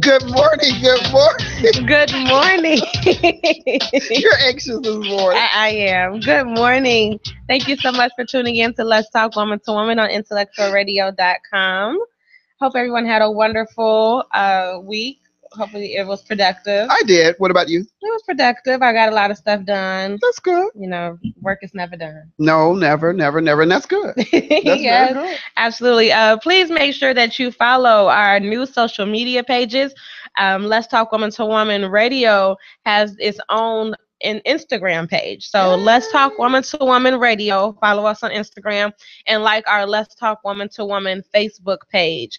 Good morning. Good morning. Good morning. You're anxious this morning. I am. Good morning. Thank you so much for tuning in to Let's Talk Woman to Woman on IntellectualRadio.com. Hope everyone had a wonderful week. Hopefully it was productive. I did. What about you? It was productive. I got a lot of stuff done. That's good. You know, work is never done. No, never. And that's good. That's yes, very good. Absolutely. Please make sure that you follow our new social media pages. Let's Talk Woman to Woman Radio has its own Instagram page. So Let's Talk Woman to Woman Radio. Follow us on Instagram and like our Let's Talk Woman to Woman Facebook page.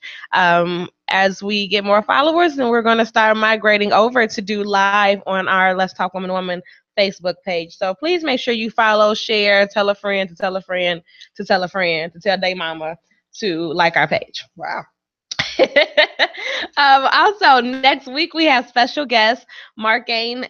As we get more followers, then we're going to start migrating over to do live on our Let's Talk Woman to Woman Facebook page. So please make sure you follow, share, tell a friend to tell a friend to tell a friend to tell their mama to like our page. Wow. Also, next week we have special guest Markane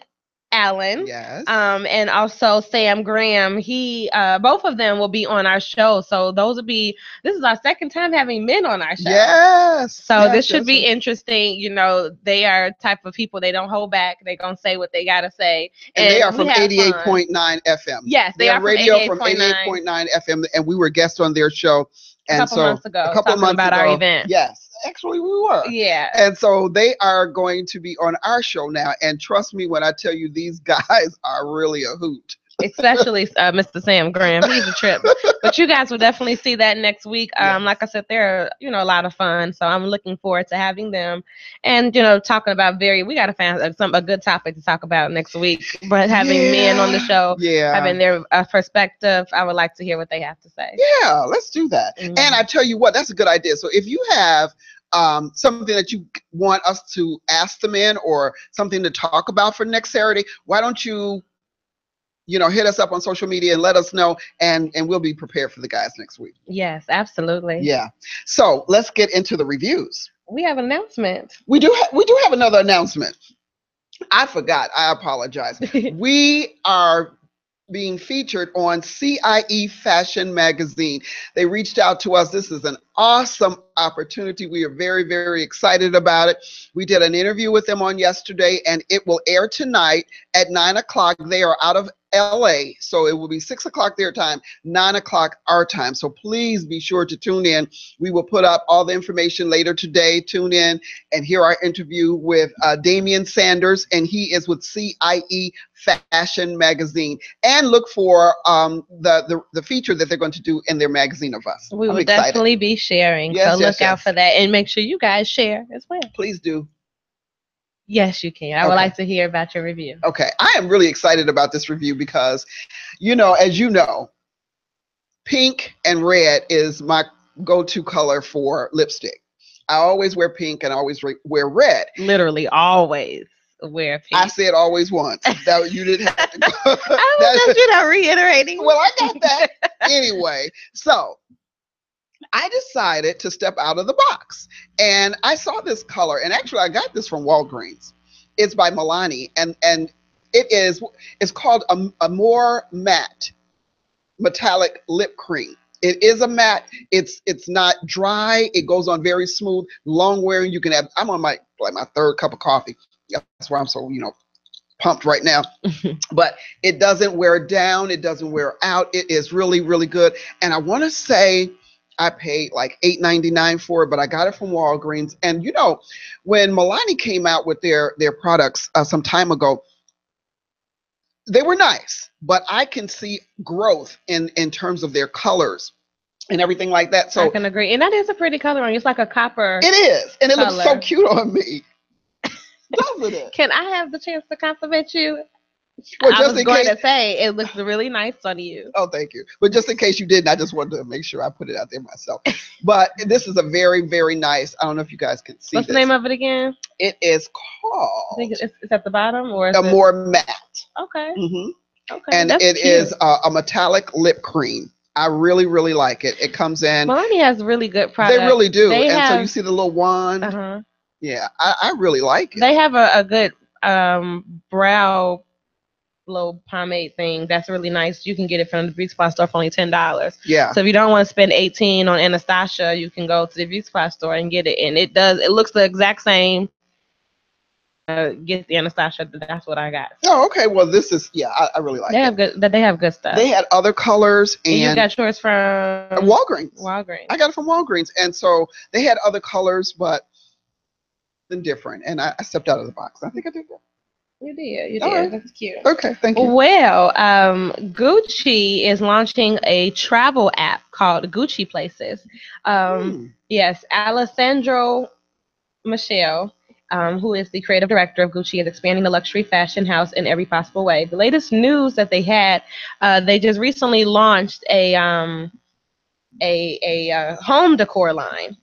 Allen. Yes. And also Sam Graham. He both of them will be on our show. So this is our second time having men on our show. Yes. So this should be interesting. You know, they are type of people, they don't hold back. They're gonna say what they gotta say. And they are from 88.9 FM. Yes, they are radio from 88.9 FM, and we were guests on their show. And a couple months ago, about our event. Yes. Actually, we were. Yeah. And so they are going to be on our show now. And trust me when I tell you, these guys are really a hoot. Especially Mr. Sam Graham. He's a trip. But you guys will definitely see that next week. Like I said, they're, a lot of fun. So I'm looking forward to having them. And, talking about we got to find a good topic to talk about next week. But having men on the show, having their perspective, I would like to hear what they have to say. Yeah, let's do that. Mm-hmm. And I tell you what, that's a good idea. So if you have something that you want us to ask the men or something to talk about for next Saturday, why don't you hit us up on social media and let us know, and we'll be prepared for the guys next week. Yes, absolutely. Yeah. So let's get into the reviews. We have an announcement. We do have another announcement. I forgot. I apologize. We are being featured on CIE Fashion Magazine. They reached out to us. This is an awesome opportunity. We are very, very excited about it. We did an interview with them on yesterday, and it will air tonight at 9 o'clock. They are out of LA, so it will be 6 o'clock their time, 9 o'clock our time. So please be sure to tune in. We will put up all the information later today. Tune in and hear our interview with Damian Sanders, and he is with CIE Fashion Magazine. And look for the feature that they're going to do in their magazine of us. We will definitely be sharing. Yes, so look out for that, and make sure you guys share as well. Please do. Yes, you can. I would like to hear about your review. Okay. I am really excited about this review because, as you know, pink and red is my go-to color for lipstick. I always wear pink and I always wear red. Literally always wear pink. I said always once. That you didn't have to go. I was just reiterating. Well, I got that. Anyway, so I decided to step out of the box, and I saw this color, and actually I got this from Walgreens. It's by Milani, and it's called a more matte metallic lip cream. It is a matte. It's not dry. It goes on very smooth, long wearing. You can have. I'm on my third cup of coffee. That's why I'm so pumped right now. But it doesn't wear down. It doesn't wear out. It is really, really good. And I want to say I paid like $8.99 for it, but I got it from Walgreens. And when Milani came out with their products some time ago, they were nice, but I can see growth in terms of their colors and everything like that. So I can agree. And that is a pretty color on you. It's like a copper. It is. And it color. Looks so cute on me. Doesn't it? Can I have the chance to compliment you? Well, I was going to say it looks really nice on you. Oh, thank you. But just in case you didn't, I just wanted to make sure I put it out there myself. But this is a very, very nice. I don't know if you guys can see. What's the name of it again? It is called. I think it's at the bottom, or a more matte. Okay. Mm-hmm. Okay. And it is a metallic lip cream. I really, really like it. It comes in. Milani has really good products. They really do. So you see the little wand. Uh-huh. Yeah, I really like it. They have a good brow little pomade thing that's really nice. You can get it from the beauty supply store for only $10. Yeah. So if you don't want to spend $18 on Anastasia, you can go to the beauty supply store and get it. And it looks the exact same get the Anastasia, that's what I got. Oh, okay. Well, this is I really like They it. have good. That they have good stuff. They had other colors And you and got yours from Walgreens. Walgreens. I got it from Walgreens, and so they had other colors, but then different. And I stepped out of the box. I think I did that. You did. You All did. right. That's cute. Okay. Thank you. Well, Gucci is launching a travel app called Gucci Places. Yes, Alessandro Michele, who is the creative director of Gucci, is expanding the luxury fashion house in every possible way. The latest news that they had, they just recently launched a home decor line.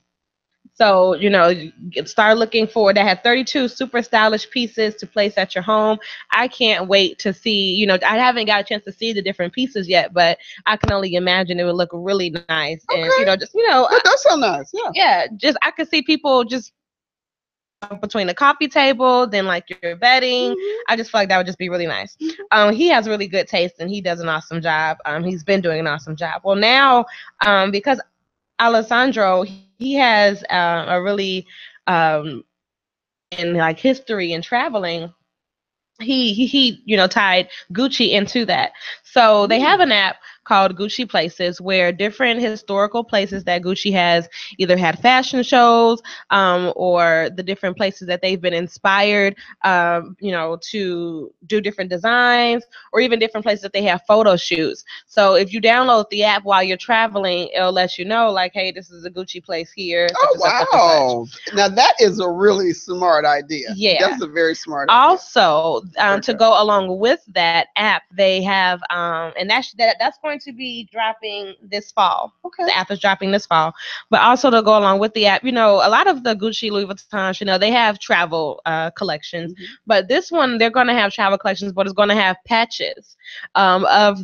So, you start looking for, they had 32 super stylish pieces to place at your home. I can't wait to see, I haven't got a chance to see the different pieces yet, but I can only imagine it would look really nice. Okay. And, That does sound nice. Yeah. yeah, just, I could see people just between the coffee table, then like your bedding. I just feel like that would just be really nice. He has really good taste and he does an awesome job. He's been doing an awesome job. Well, now, because Alessandro, he has a really in like history and traveling. He tied Gucci into that. So they have an app called Gucci Places where different historical places that Gucci has either had fashion shows or the different places that they've been inspired to do different designs, or even different places that they have photo shoots. So if you download the app while you're traveling, it'll let you know like, hey, this is a Gucci place here. Oh, wow. Now that is a really smart idea. Yeah. That's a very smart idea. Also, to go along with that app, they have, and that's going to be dropping this fall. Okay. The app is dropping this fall. But also to go along with the app, a lot of the Gucci, Louis Vuittons, they have travel collections. But this one, they're going to have travel collections, but it's going to have patches of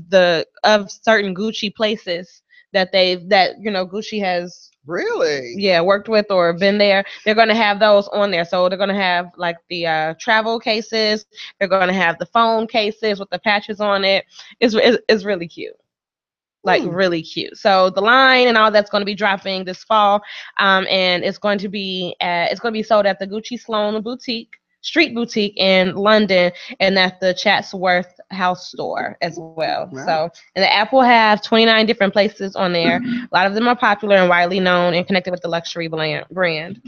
certain Gucci places that Gucci has worked with or been there. They're going to have those on there. So they're going to have like the travel cases. They're going to have the phone cases with the patches on it. It's really cute. Like really cute. So the line and all that's going to be dropping this fall, and it's going to be sold at the Gucci Sloan Street Boutique in London, and at the Chatsworth House store as well. Wow. So, and the app will have 29 different places on there. A lot of them are popular and widely known and connected with the luxury brand.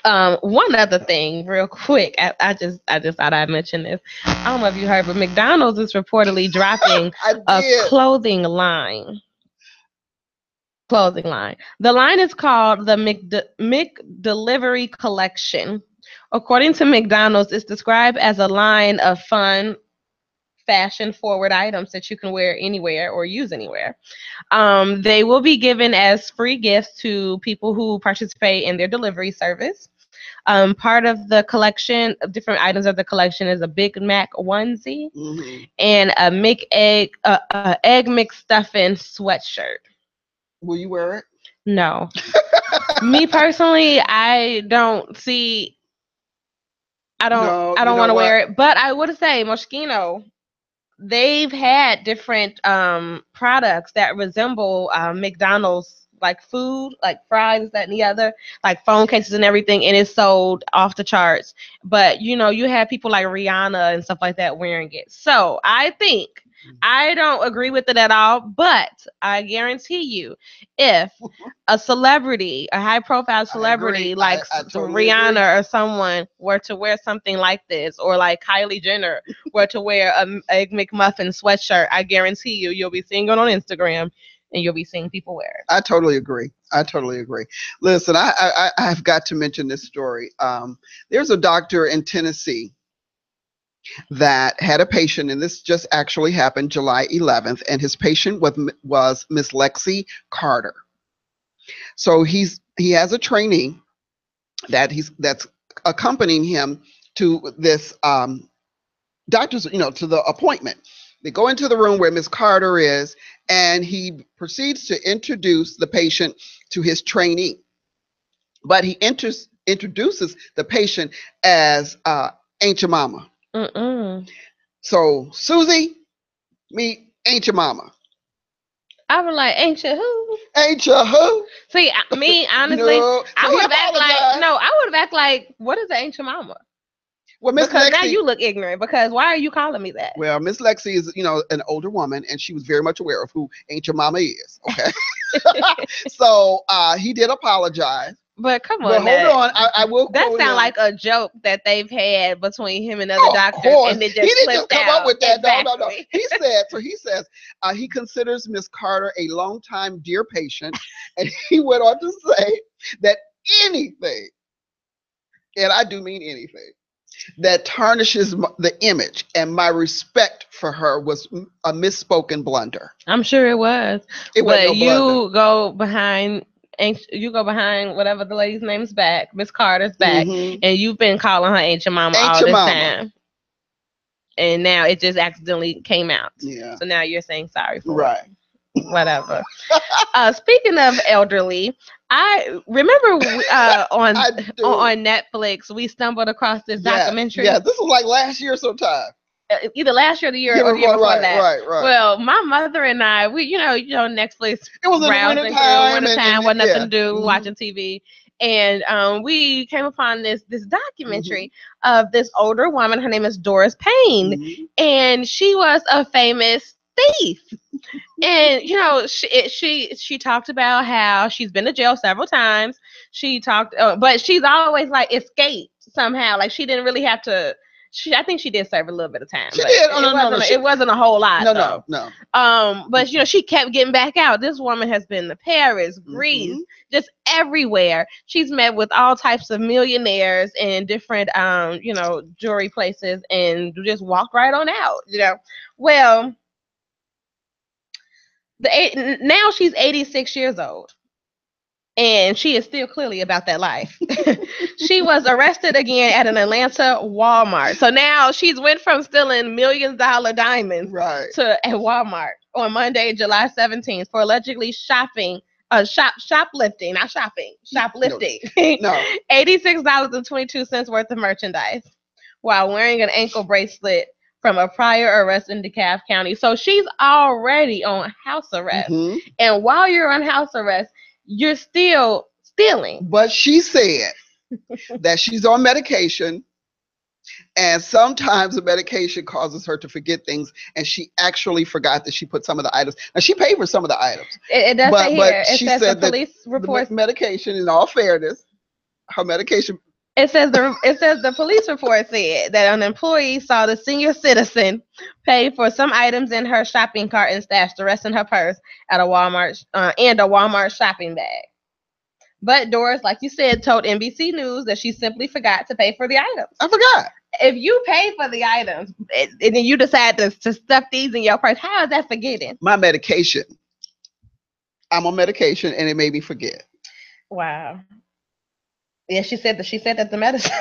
One other thing, real quick, I just thought I'd mention this. I don't know if you heard, but McDonald's is reportedly dropping a clothing line. The line is called the McDelivery Collection. According to McDonald's, it's described as a line of fun, fashion-forward items that you can wear anywhere or use anywhere. They will be given as free gifts to people who participate in their delivery service. Part of the collection, of different items of the collection, is a Big Mac onesie and a egg McStuffin sweatshirt. Will you wear it? No. Me personally, I don't see. I don't want to wear it, but I would say Moschino, they've had different products that resemble McDonald's, like food, like fries, that and the other, like phone cases and everything, and it's sold off the charts. But you have people like Rihanna and stuff like that wearing it. So I don't agree with it at all, but I guarantee you, if a celebrity, a high-profile celebrity like totally Rihanna or someone were to wear something like this, or like Kylie Jenner were to wear a Egg McMuffin sweatshirt, I guarantee you'll be seeing it on Instagram and you'll be seeing people wear it. I totally agree. Listen, I've got to mention this story. There's a doctor in Tennessee that had a patient, and this just actually happened July 11th, and his patient was Miss Lexi Carter. So he has a trainee that's accompanying him to this doctor's, to the appointment. They go into the room where Miss Carter is, and he proceeds to introduce the patient to his trainee. But he introduces the patient as Ain't Your Mama. So, Susie, meet Ain't Your Mama. I was like, ain't you who? Ain't you who? See, me, honestly, I would have acted like, what is the Ain't Your Mama? Well, Miss Because now Lexi, you look ignorant. Because why are you calling me that? well, Miss Lexi is, an older woman, and she was very much aware of who Ain't Your Mama is. Okay. So he did apologize. But come But on, hold on, I will that quote sounds him. like a joke that they've had between him and other Oh, of doctors, course. and it He just didn't just slipped come out. up with that. Exactly. No. He says he considers Miss Carter a longtime dear patient, and he went on to say that anything, and I do mean anything, that tarnishes the image and my respect for her was a misspoken blunder. I'm sure it was. It wasn't no blunder. You go behind whatever the lady's name's back, Miss Carter's back, Mhm. and you've been calling her Ain't Your Mama Ain't all Your this Mama. time. And now it just accidentally came out. Yeah. So now you're saying sorry for Right. it. Whatever. Speaking of elderly, I remember on Netflix we stumbled across this documentary. Yeah, this was like last year sometime. Either last year or the year or the year before that. Right. Well, my mother and I, we Netflix. It was in the wintertime. Wasn't nothing to do, Mhm. watching TV. And we came upon this documentary of this older woman. Her name is Doris Payne, and she was a famous thief. And she talked about how she's been to jail several times. She talked, but she's always like escaped somehow. Like she didn't really have to. I think she did serve a little bit of time. She did. It wasn't a whole lot. No. But she kept getting back out. This woman has been to Paris, Greece, just everywhere. She's met with all types of millionaires and different jewelry places, and just walked right on out. Well, now she's 86 years old. And she is still clearly about that life. She was arrested again at an Atlanta Walmart. So now she's went from stealing $million diamonds to a Walmart on Monday, July 17th for allegedly shoplifting. No. $86.22 worth of merchandise while wearing an ankle bracelet from a prior arrest in DeKalb County. So she's already on house arrest. And while you're on house arrest, you're still stealing. But she said that she's on medication, and sometimes the medication causes her to forget things, and she actually forgot that she put some of the items. Now, she paid for some of the items. It does say here. It says the police report medication, in all fairness, her medication. It says the police report said that an employee saw the senior citizen pay for some items in her shopping cart and stash the rest in her purse at a Walmart and a Walmart shopping bag. But Doris, like you said, told NBC News that she simply forgot to pay for the items. I forgot. If you pay for the items and then you decide to stuff these in your purse, how is that forgetting? My medication. I'm on medication, and it made me forget. Wow. Yeah, she said that the medicine.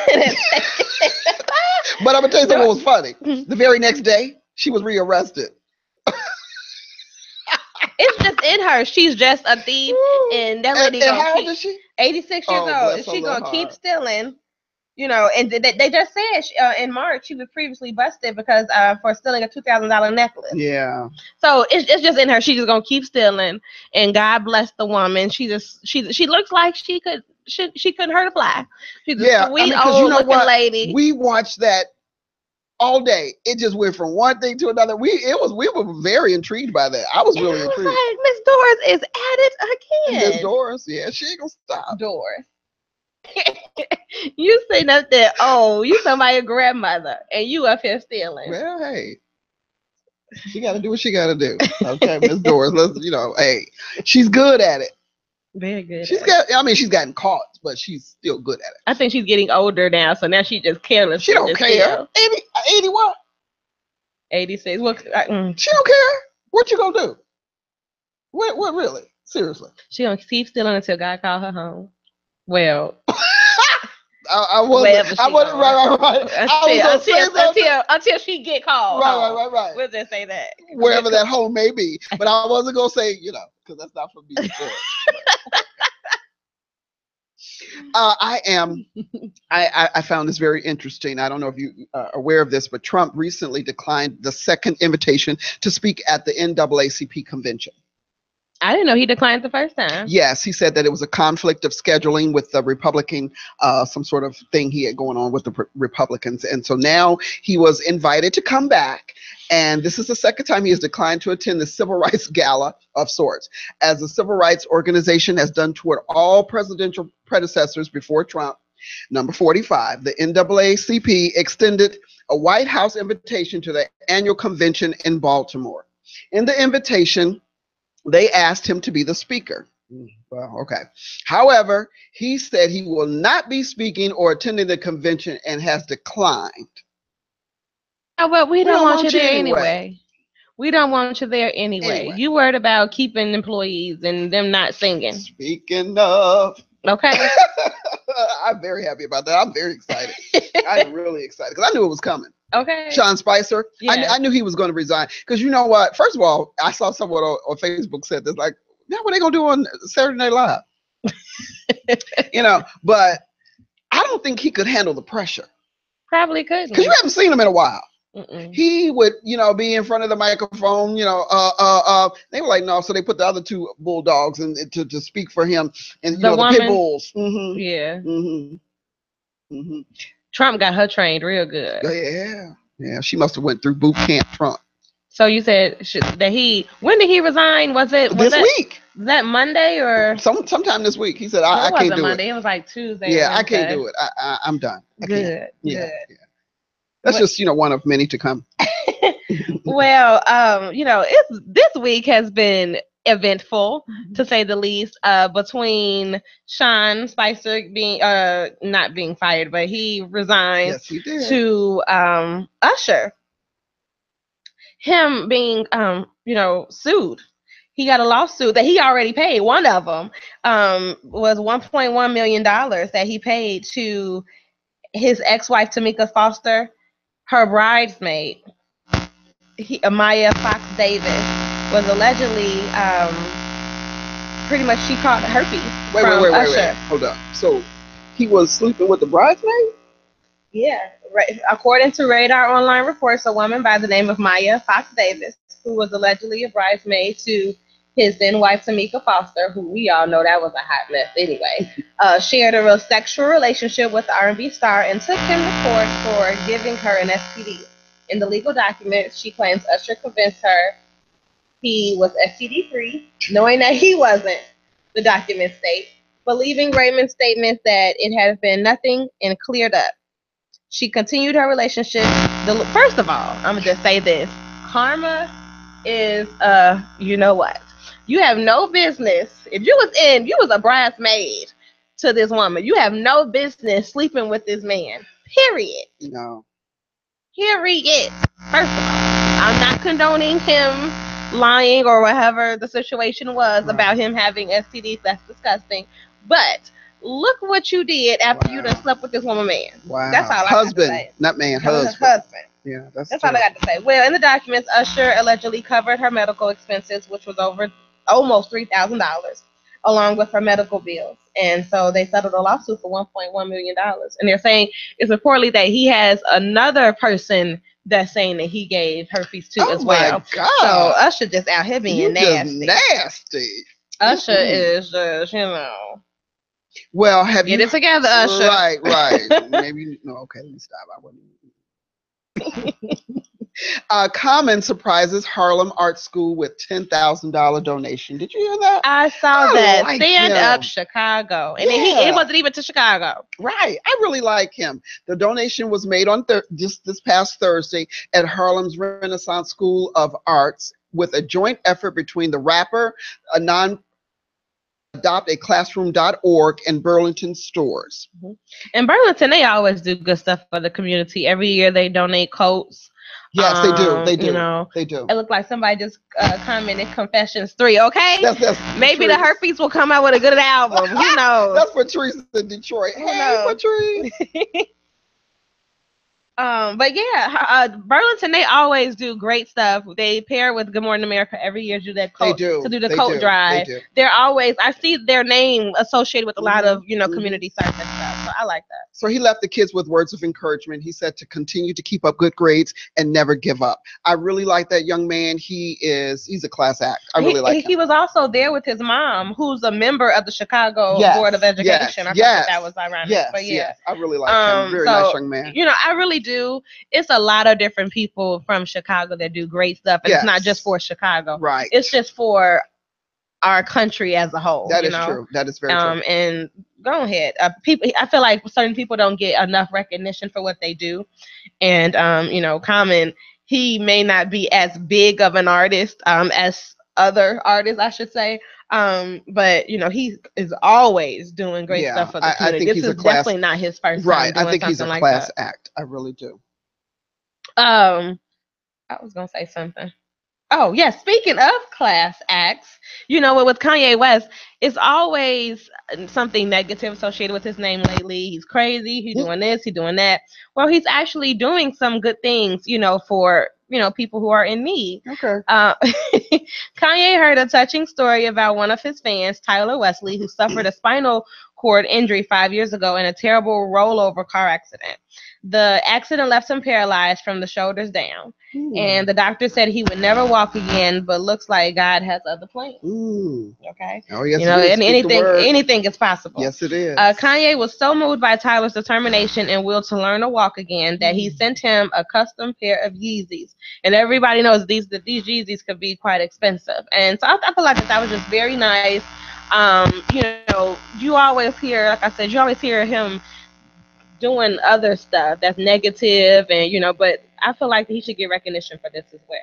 But I'm gonna tell you something what was funny. The very next day, she was rearrested. It's just in her. She's just a thief, and that lady. And how old is she? 86 years old. She gonna keep stealing. And they just said in March she was previously busted because for stealing a $2,000 necklace. Yeah. So it's just in her. She's just gonna keep stealing, and God bless the woman. She looks like she couldn't hurt a fly. She's a sweet old looking lady. We watched that all day. It just went from one thing to another. We were very intrigued by that. I was really intrigued. Like, Miss Doris is at it again. Miss Doris, yeah, she ain't gonna stop. Doris. You sitting up there, you somebody's grandmother, and you up here stealing. Well, hey, she got to do what she got to do. Okay, Miss Doris, hey, she's good at it. Very good. She's gotten caught, but she's still good at it. I think she's getting older now, so now she's just careless. She don't care. 80 what? 86. Well, she don't care. What you gonna do? What really? Seriously? She gonna keep stealing until God call her home. Well, I wasn't right. Until she get called. Right. We'll just say that. Wherever that home may be. But I wasn't gonna say, because that's not for me to say. I found this very interesting. I don't know if you are aware of this, but Trump recently declined the second invitation to speak at the NAACP convention. I didn't know he declined the first time. Yes, he said that it was a conflict of scheduling with the Republican, some sort of thing he had going on with the Republicans. And so now he was invited to come back. And this is the second time he has declined to attend the Civil Rights Gala of sorts, as the Civil Rights Organization has done toward all presidential predecessors before Trump. Number 45, the NAACP extended a White House invitation to the annual convention in Baltimore. In the invitation, they asked him to be the speaker. Well, okay. However, he said he will not be speaking or attending the convention and has declined. Oh, but we don't want you there anyway. We don't want you there anyway. You worried about keeping employees and them not singing. Speaking of. Okay. I'm very happy about that. I'm very excited. I'm really excited because I knew it was coming. Okay. Sean Spicer. Yeah. I knew he was going to resign because you know what? First of all, I saw someone on Facebook said this, like, now what are they going to do on Saturday Night Live? But I don't think he could handle the pressure. Probably couldn't. Because you haven't seen him in a while. Mm-mm. He would, be in front of the microphone, they were like, no, so they put the other two bulldogs to speak for him, and the pit bulls. Mm-hmm. Yeah. Mm-hmm. Mm-hmm. Trump got her trained real good. Yeah, she must have went through boot camp Trump. So you said that when did he resign? Was this week? Was that Monday or sometime this week? He said, I can't do Monday. it. It was like Tuesday. Yeah, I can't do it. I'm done. Good. Yeah. That's just one of many to come. Well, this week has been eventful, to say the least, between Sean Spicer being not being fired, but he resigned. Yes, he did. To Usher, him being sued. He got a lawsuit that he already paid. One of them was $1.1 million that he paid to his ex-wife Tamika Foster, her bridesmaid. Maya Fox Davis was allegedly pretty much, she caught herpes from Usher. Wait. Hold up. So he was sleeping with the bridesmaid? Yeah. According to Radar Online reports, a woman by the name of Maya Fox Davis, who was allegedly a bridesmaid to his then wife Tamika Foster, who we all know that was a hot mess anyway, shared a real sexual relationship with the R&B star and took him to court for giving her an STD. In the legal documents, she claims Usher convinced her he was STD-free, knowing that he wasn't, the documents state, believing Raymond's statement that it had been nothing and cleared up. She continued her relationship. First of all, I'm going to just say this. Karma is, you know what? You have no business. If you was a bridesmaid to this woman, you have no business sleeping with this man. Period. No. Period. First of all, I'm not condoning him lying or whatever the situation was about him having STDs. That's disgusting. But look what you did after you done slept with this woman, man. Wow. That's all I got to say. Not man, husband. Husband. Yeah, that's all I got to say. Well, in the documents, Usher allegedly covered her medical expenses, which was over almost $3,000, along with her medical bills. And so they settled a lawsuit for $1.1 million. And they're saying it's reportedly that he has another person that's saying that he gave herpes to as well. Oh, my God. So Usher just out here being nasty. Nasty. Usher is just, Well, get it together, Usher. Right. Maybe, no, okay, let me stop. I wouldn't. Common surprises Harlem Art School with $10,000 donation. Did you hear that? I saw that. Like Stand Up Chicago. And it wasn't even to Chicago. Right. I really like him. The donation was made on just this past Thursday at Harlem's Renaissance School of Arts with a joint effort between the rapper, adoptaclassroom.org, and Burlington stores. In Burlington, they always do good stuff for the community. Every year they donate coats. Yes, they do. They do. They do. It looked like somebody just commented Confessions 3, okay? That's maybe the herpes will come out with a good album. Who knows? That's Patrice in Detroit. Hey, Patrice. But yeah, Burlington, they always do great stuff. They pair with Good Morning America every year to do that coat, to do the coat drive. They're always, I see their name associated with a lot of, community service stuff. job. So I like that. So he left the kids with words of encouragement. He said to continue to keep up good grades and never give up. I really like that young man. He's a class act. I really like him. He was also there with his mom, who's a member of the Chicago Board of Education. I thought that was ironic. But yeah. I really like him. Very nice young man. You know, I really do. It's a lot of different people from Chicago that do great stuff. And it's not just for Chicago. Right. It's just for our country as a whole. That is true. That is very true. And go ahead. I feel like certain people don't get enough recognition for what they do. And, you know, Common, he may not be as big of an artist as other artists, I should say. But, you know, he is always doing great stuff for the community. This is definitely not his first time doing I think he's a like class that. act. I really do. I was going to say something. Oh, yeah. Speaking of class acts, you know, with Kanye West, it's always something negative associated with his name lately. He's crazy. He's doing this. He's doing that. Well, he's actually doing some good things, you know, for, you know, people who are in need. Okay. Kanye heard a touching story about one of his fans, Tyler Wesley, who suffered a spinal cord injury 5 years ago in a terrible rollover car accident. The accident left him paralyzed from the shoulders down. And the doctor said he would never walk again, but looks like God has other plans. Okay. Oh, yes, you know, and anything is possible. Yes, it is. Kanye was so moved by Tyler's determination and will to learn to walk again that he sent him a custom pair of Yeezys. And everybody knows that these Yeezys could be quite expensive. And so I feel like that was just very nice. You know, you always hear, like I said, you always hear him doing other stuff that's negative, and you know, but I feel like he should get recognition for this as well.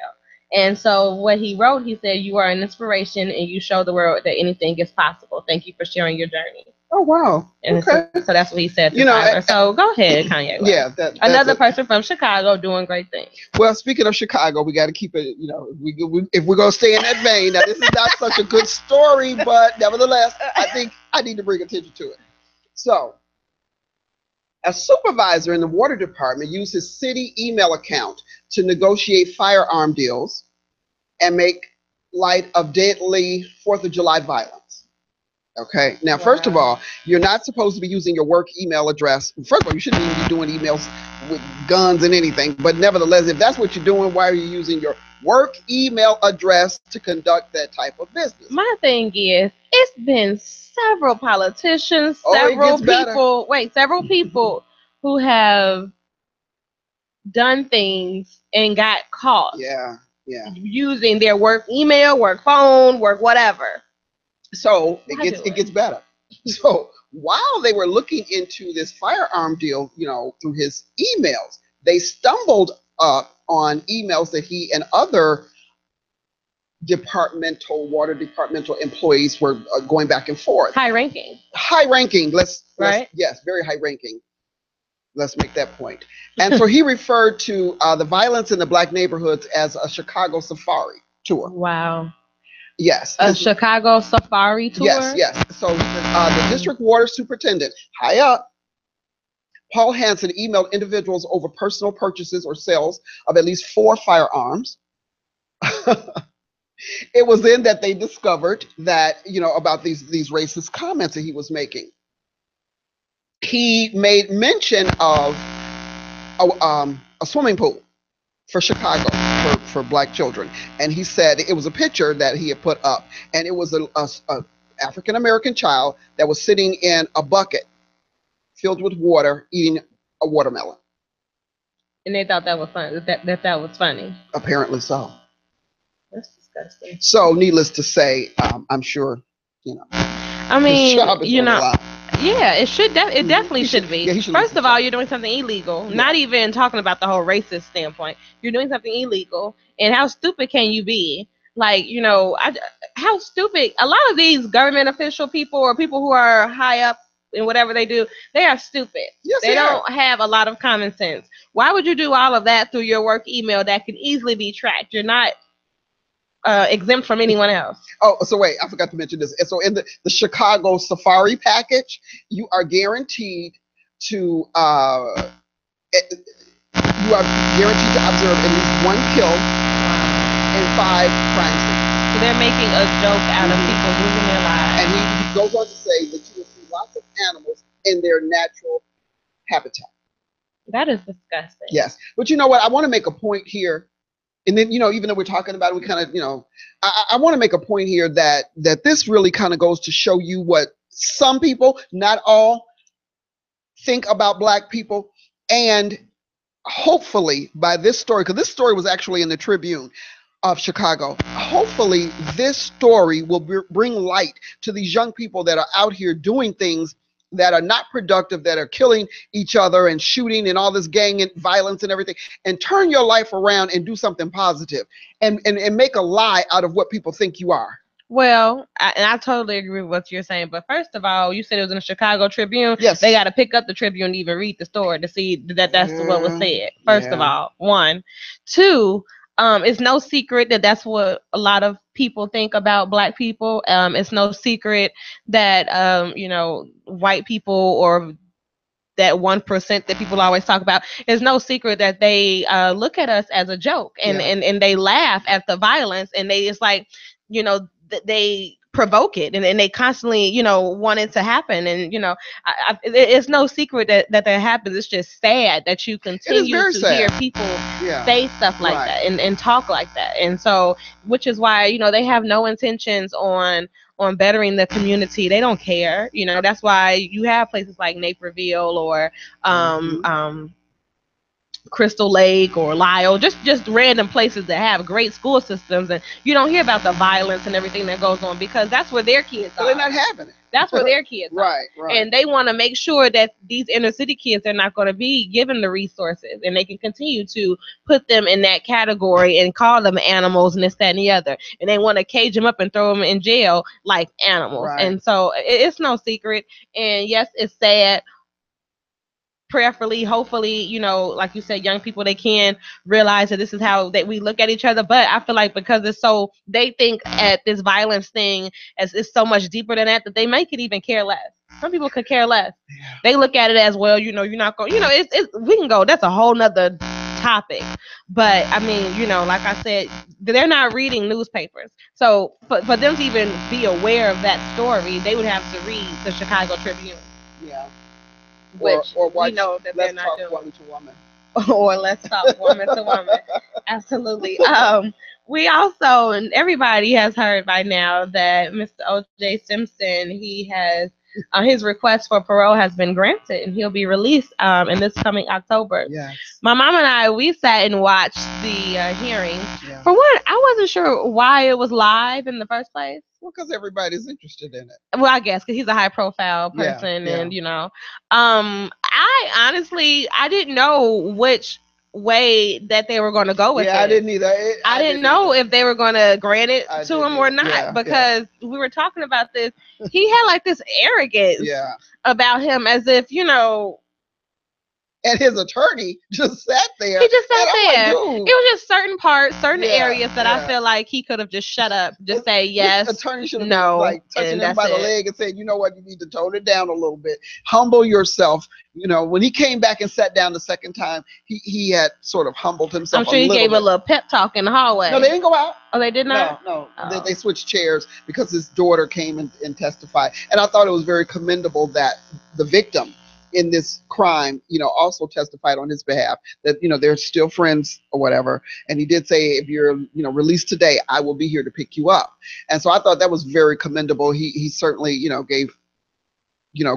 And so what he wrote, he said, "You are an inspiration and you show the world that anything is possible. Thank you for sharing your journey." Oh, wow. And so that's what he said to Tyler. So go ahead, Kanye West. Yeah, another person from Chicago doing great things. Well, speaking of Chicago, we got to keep it, you know, if we're going to stay in that vein. Now, this is not such a good story, but nevertheless, I think I need to bring attention to it. So, a supervisor in the water department used his city email account to negotiate firearm deals and make light of deadly 4th of July violence. Okay. Now, first of all, you're not supposed to be using your work email address. First of all, you shouldn't even be doing emails with guns and anything. But nevertheless, if that's what you're doing, why are you using your work email address to conduct that type of business? My thing is, it's been several politicians, several people who have done things and got caught. Yeah. Using their work email, work phone, work whatever. So it gets better. So while they were looking into this firearm deal, you know, through his emails, they stumbled up on emails that he and other water departmental employees were going back and forth. High ranking. Yes, very high ranking. Let's make that point. And so he referred to the violence in the black neighborhoods as a Chicago safari tour. Wow. Yes. A Chicago safari tour? Yes. So the district water superintendent, high up, Paul Hansen, emailed individuals over personal purchases or sales of at least 4 firearms. It was then that they discovered that, you know, about these racist comments that he was making. He made mention of a swimming pool for Chicago for black children, and he said it was a picture that he had put up, and it was a African American child that was sitting in a bucket filled with water eating a watermelon. And they thought that was fun. That was funny. Apparently so. That's disgusting. So, needless to say, I'm sure, you know. I mean, you know. Yeah, it should. It definitely should be. Yeah, First of all, you're doing something illegal. Yeah. Not even talking about the whole racist standpoint. You're doing something illegal, and how stupid can you be? Like, you know, how stupid. A lot of these government official people or people who are high up in whatever they do, they are stupid. Yes, they don't have a lot of common sense. Why would you do all of that through your work email that can easily be tracked? You're not exempt from anyone else. Oh, so wait, I forgot to mention this. And so in the Chicago Safari package, you are guaranteed to observe at least 1 kill and 5 crime scenes. So they're making a joke out of people losing their lives. And he goes on to say that you will see lots of animals in their natural habitat. That is disgusting. Yes. But you know what? I want to make a point here. And then, even though we're talking about it, we kind of, I want to make a point here that this really kind of goes to show you what some people, not all, think about Black people. And hopefully by this story, because this story was actually in the Tribune of Chicago, hopefully this story will bring light to these young people that are out here doing things that are not productive, that are killing each other and shooting and all this gang and violence and everything, and turn your life around and do something positive and make a lie out of what people think you are. Well, I totally agree with what you're saying. But first of all, you said it was in the Chicago Tribune. Yes. They got to pick up the Tribune to even read the story to see that that's what was said. First of all, one. Two, it's no secret that that's what a lot of people think about Black people. It's no secret that, white people or that 1% that people always talk about, it's no secret that they look at us as a joke and they laugh at the violence, and it's like, they provoke it and they constantly, want it to happen. And, it's no secret that happens. It's just sad that you continue to hear people say stuff like that and talk like that. And so, which is why, they have no intentions on bettering the community. They don't care. That's why you have places like Naperville or Crystal Lake or Lyle, just random places that have great school systems, and you don't hear about the violence and everything that goes on because that's where their kids are. They're not having it. That's where their kids are. Right. And they want to make sure that these inner city kids are not going to be given the resources, and they can continue to put them in that category and call them animals and this, that, and the other. And they want to cage them up and throw them in jail like animals. Right. And so it's no secret. And yes, it's sad. Prayerfully, hopefully, like you said, young people, they can realize that this is how that we look at each other. But I feel like because they think at this violence thing as it's so much deeper than that they make it even care less. Some people could care less. Yeah. They look at it as, well, you're not going, we can go. That's a whole nother topic. But I mean, like I said, they're not reading newspapers. So for them to even be aware of that story, they would have to read the Chicago Tribune. Yeah. Which or watch, we know that they're not doing. Woman to Woman. Or Let's Talk Woman to Woman. Absolutely. We also, and everybody has heard by now that Mr. O.J. Simpson, he has his request for parole has been granted, and he'll be released in this coming October. Yes. My mom and I, we sat and watched the hearing. Yeah. For one, I wasn't sure why it was live in the first place. Well, because everybody's interested in it. Well, I guess because he's a high-profile person, and I honestly, I didn't know which way that they were going to go with it. Yeah, I didn't either. I didn't know if they were going to grant it to him or not, because we were talking about this. He had like this arrogance about him, as if, and his attorney just sat there. He just sat there. Like, it was just certain parts, certain areas that I feel like he could have just shut up, just say yes, attorney should have no, been touching him by the leg and saying, you know what, you need to tone it down a little bit. Humble yourself. When he came back and sat down the second time, he had sort of humbled himself. I'm sure he gave a little pep talk in the hallway. No, they didn't go out. Oh, they did not? No. Oh. They switched chairs because his daughter came and testified. And I thought it was very commendable that the victim in this crime, also testified on his behalf that, they're still friends or whatever. And he did say, if you're, released today, I will be here to pick you up. And so I thought that was very commendable. He certainly, gave,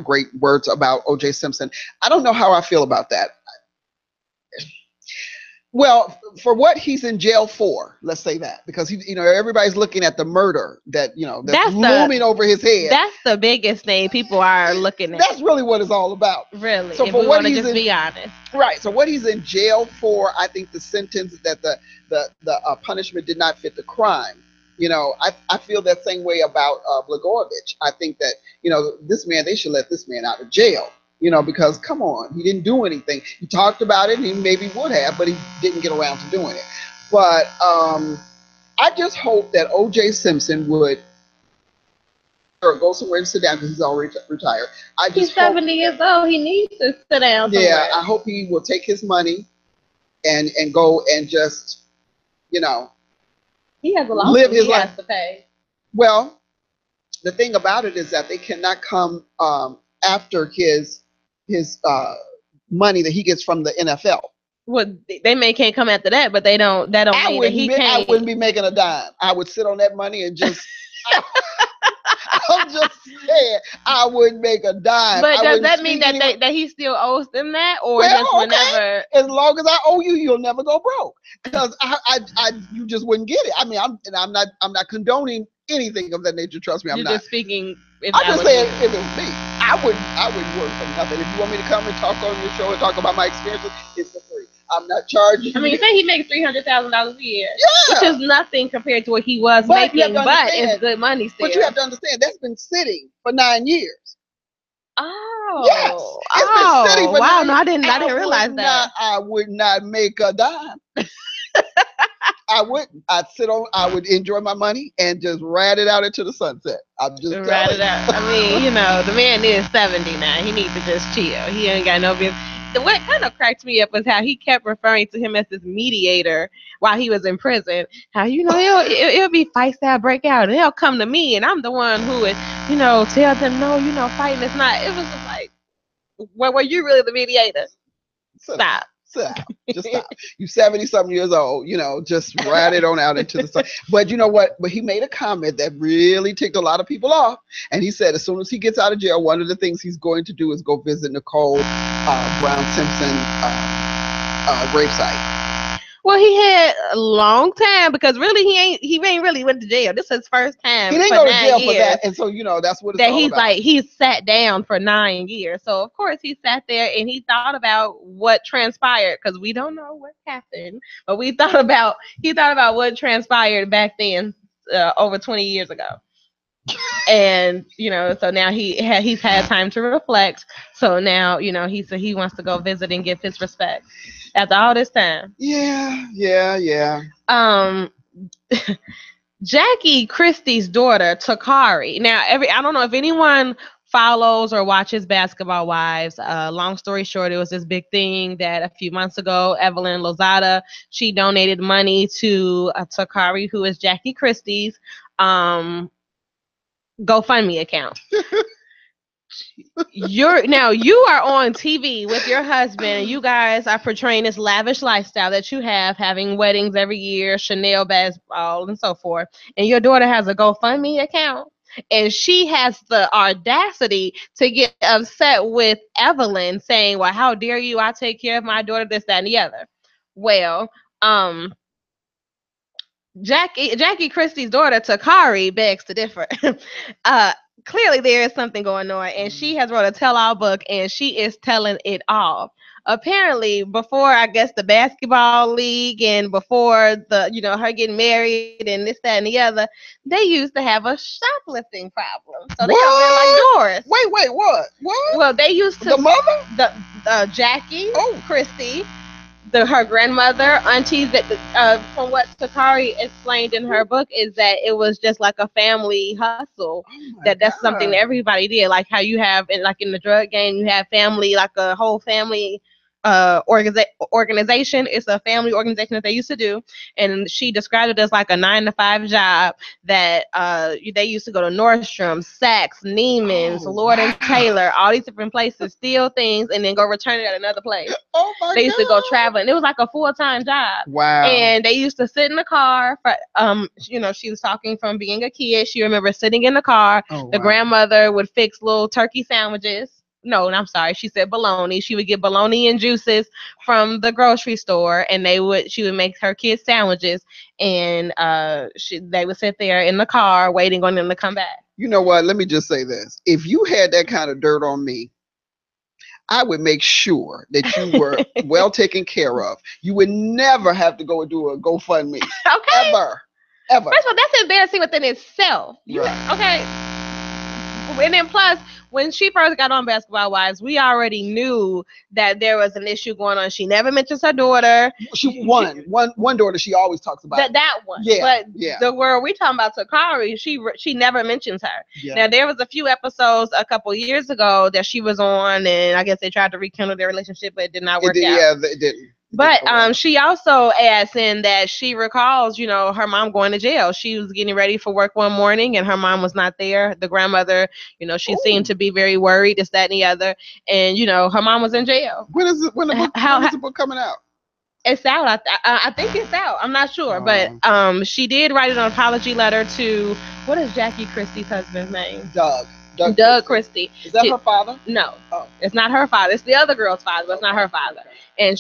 great words about O.J. Simpson. I don't know how I feel about that. Well, for what he's in jail for, let's say that, because he, everybody's looking at the murder that, that's looming over his head. That's the biggest thing people are looking at. That's really what it's all about. Really. So if for we what want to just be honest. Right. So what he's in jail for, I think the sentence that the punishment did not fit the crime. I feel that same way about Blagojevich. I think that, this man, they should let this man out of jail. Because come on, he didn't do anything. He talked about it, and he maybe would have, but he didn't get around to doing it. But I just hope that O.J. Simpson would go somewhere and sit down, because he's already retired. He's 70 years old. He needs to sit down somewhere. Yeah, I hope he will take his money and go and just, he has a lot live his life to pay. Well, the thing about it is that they cannot come after his money that he gets from the NFL. Well, they can't come after that, but they don't. That don't mean that he can't. I wouldn't be making a dime. I would sit on that money and just. I'm just saying, I wouldn't make a dime. But does that mean that he still owes them that, or just whenever? As long as I owe you, you'll never go broke. Because you just wouldn't get it. I mean, I'm not condoning anything of that nature. Trust me, I'm not. Just speaking. I'm just saying, if it was me, I wouldn't work for nothing. If you want me to come and talk on your show and talk about my experiences, it's for free. I'm not charging. I mean, say he makes $300,000 a year, which is nothing compared to what he was making, but it's good money still. But you have to understand, that's been sitting for 9 years. Oh, yes, it's been sitting for 9 years. No, I didn't realize that. I would not make a dime. I wouldn't. I would enjoy my money and just rat it out into the sunset. I'm just rat it out. I mean, the man is 70 now. He needs to just chill. He ain't got no business. What kind of cracked me up was how he kept referring to him as this mediator while he was in prison. How, it'll be fights that break out and they'll come to me and I'm the one who would, tell them, no, fighting is not. It was just like, were you really the mediator? Stop. Just stop. You 70-something years old, just rat it on out into the sun. But you know what? But he made a comment that really ticked a lot of people off. And he said as soon as he gets out of jail, one of the things he's going to do is go visit Nicole Brown Simpson gravesite. Well, he had a long time because really he ain't really went to jail. This is his first time. He didn't go to jail for that, and so that's what it's all about. Like he's sat down for 9 years. So of course he sat there and he thought about what transpired because we don't know what happened, but he thought about what transpired back then, over 20 years ago. And so now he's had time to reflect. So now he said he wants to go visit and give his respect after all this time. Yeah. Jackie Christie's daughter Takari. Now I don't know if anyone follows or watches Basketball Wives. Long story short, it was this big thing that a few months ago, Evelyn Lozada, she donated money to Takari, who is Jackie Christie's GoFundMe account. You are on TV with your husband and you guys are portraying this lavish lifestyle that you have, having weddings every year, Chanel basketball and so forth, and your daughter has a GoFundMe account and she has the audacity to get upset with Evelyn saying, well, how dare you, I take care of my daughter, this, that, and the other. Well, Jackie Christie's daughter, Takari, begs to differ. Clearly, there is something going on, and she has wrote a tell-all book, and she is telling it all. Apparently, before, I guess, the basketball league and before her getting married and this, that, and the other, they used to have a shoplifting problem. So they don't like Doris. Wait, what? Well, they used to... The mother? Jackie Christie. Her grandmother, aunties, that from what Takari explained in her book, is that it was just like a family hustle. That's something that everybody did, like how you have in the drug game, you have family, like a whole family organization. It's a family organization that they used to do, and she described it as like a 9-to-5 job that they used to go to Nordstrom, Saks, Neiman's, Lord and Taylor, all these different places, steal things and then go return it at another place. They used to go traveling. It was like a full-time job. Wow. And they used to sit in the car for she was talking from being a kid. She remembers sitting in the car. The grandmother would fix little turkey sandwiches. No, I'm sorry. She said bologna. She would get bologna and juices from the grocery store, and she would make her kids sandwiches, and they would sit there in the car waiting on them to come back. You know what? Let me just say this. If you had that kind of dirt on me, I would make sure that you were well taken care of. You would never have to go and do a GoFundMe. Okay. Ever. First of all, that's embarrassing within itself. Right. Okay. And then plus, when she first got on Basketball Wives, we already knew that there was an issue going on. She never mentions her daughter. One daughter she always talks about. That one. Yeah. But the word we talking about, Takari, she never mentions her. Yeah. Now, there was a few episodes a couple years ago that she was on, and I guess they tried to rekindle their relationship, but it did not work out. Yeah, it didn't. But she also adds in that she recalls, her mom going to jail. She was getting ready for work one morning and her mom was not there. The grandmother, she seemed to be very worried, this, that, and the other. And, her mom was in jail. When is it? When is the book coming out? It's out. I think it's out. I'm not sure. But she did write an apology letter to, what is Jackie Christie's husband's name? Doug Christie. Is that her father? No, it's not her father. It's the other girl's father, but it's not her father. And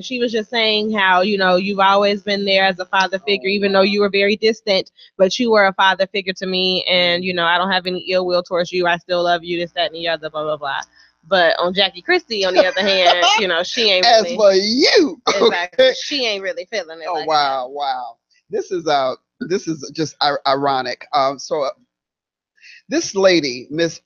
she was just saying how, you've always been there as a father figure, even though you were very distant, but you were a father figure to me. And, I don't have any ill will towards you. I still love you, this, that, and the other, blah, blah, blah. But on Jackie Christie, on the other hand, she ain't really. As for you. Exactly. Okay. She ain't really feeling it. Oh, wow. This is just ironic. So this lady, Miss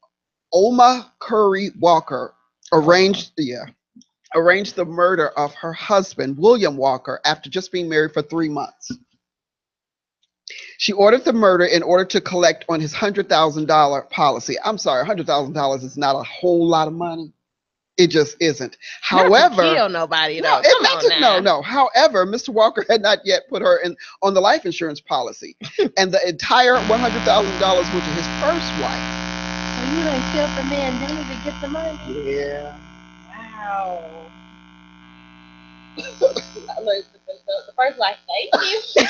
Oma Curry Walker, arranged the murder of her husband, William Walker, after just being married for 3 months. She ordered the murder in order to collect on his $100,000 policy. I'm sorry, $100,000 is not a whole lot of money. It just isn't. However, not to kill nobody. No, no. However, Mr. Walker had not yet put her on the life insurance policy, and the entire $100,000 went to his first wife. So you done killed the man, then even get the money? Yeah. Wow. The first wife, thank you.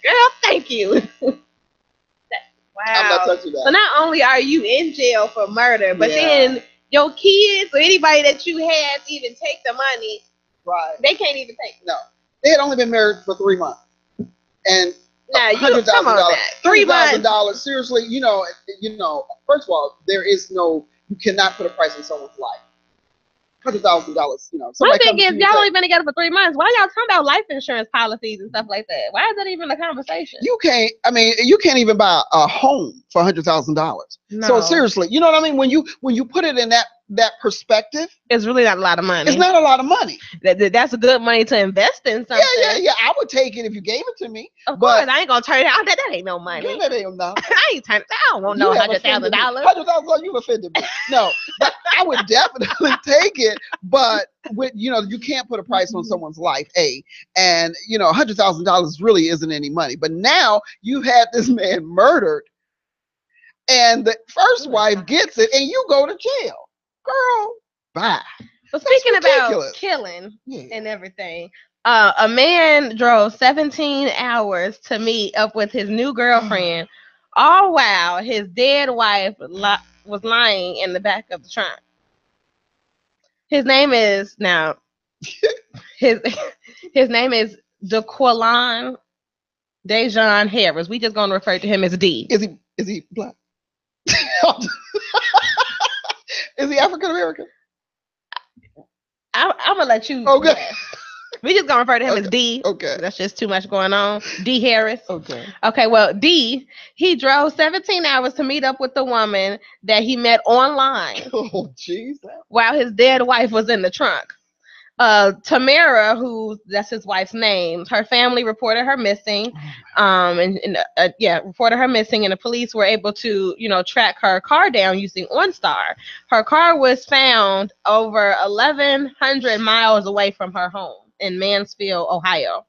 Girl, thank you. Wow. I'm not touching that. So not only are you in jail for murder, but then your kids or anybody that you had to even take the money, right? They can't even take it. No. They had only been married for 3 months. And now $100,000. $3,000. Seriously, first of all, you cannot put a price on someone's life. $100,000, My thing is, y'all only been together for 3 months. Why y'all talking about life insurance policies and stuff like that? Why is that even a conversation? You can't even buy a home for $100,000. No. So seriously, you know what I mean? When you put it in that perspective, it's really not a lot of money. It's not a lot of money. That's a good money to invest in something. Yeah. I would take it if you gave it to me. Of course, I ain't gonna turn it out. That ain't no money. Yeah, that ain't no. I don't want no $100,000. $100,000, you offended me. No, but I would definitely take it. But you can't put a price on someone's life, and $100,000 really isn't any money. But now you had this man murdered, and the first wife gets it, and you go to jail. Girl, bye. But speaking about killing and everything, a man drove 17 hours to meet up with his new girlfriend, all while his dead wife was lying in the back of the trunk. His name is his name is DeQuillan Dejon Harris. We just gonna refer to him as D. Is he black? Is he African American? I'm gonna let you. Okay. We just gonna refer to him as D. Okay. That's just too much going on. D Harris. Okay. Okay. Well, D, he drove 17 hours to meet up with the woman that he met online. Oh, jeez. While his dead wife was in the trunk. Tamara, that's his wife's name, her family reported her missing, reported her missing, and the police were able to, track her car down using OnStar. Her car was found over 1,100 miles away from her home in Mansfield, Ohio.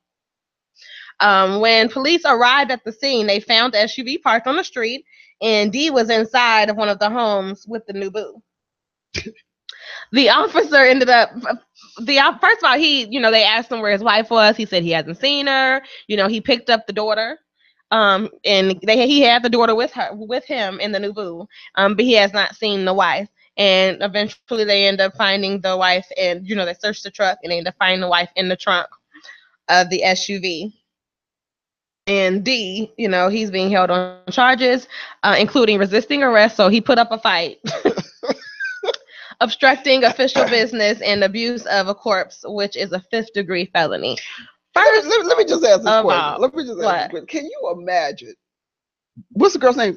When police arrived at the scene, they found the SUV parked on the street, and Dee was inside of one of the homes with the new boo. The officer ended up. First of all, they asked him where his wife was. He said he hasn't seen her. He picked up the daughter, and he had the daughter with him in the new boo, but he has not seen the wife. And eventually, they end up finding the wife, and they searched the truck, and they end up finding the wife in the trunk of the SUV. And D, he's being held on charges, including resisting arrest. So he put up a fight. Obstructing official business and abuse of a corpse, which is a 5th-degree felony. First, let me just ask this question. Can you imagine? What's the girl's name?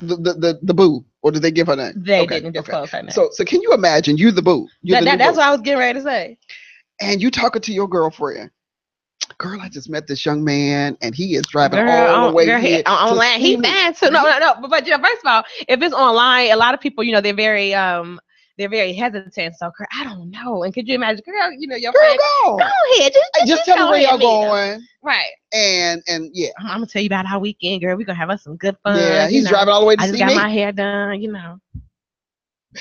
The boo, or did they give her name? They didn't disclose her name. So can you imagine you the boo? That's what I was getting ready to say. And you talking to your girlfriend. Girl, I just met this young man, and he is driving all the way here. Online, he's bad too. No. But first of all, if it's online, a lot of people, they're very they're very hesitant. So, girl, I don't know. And could you imagine, girl, you know, your Girl, friend, go. go ahead, Just tell me where y'all going. Right. And yeah. I'm gonna tell you about our weekend, girl. We're gonna have us some good fun. Yeah, he's driving all the way to I just see got me. my hair done, you know.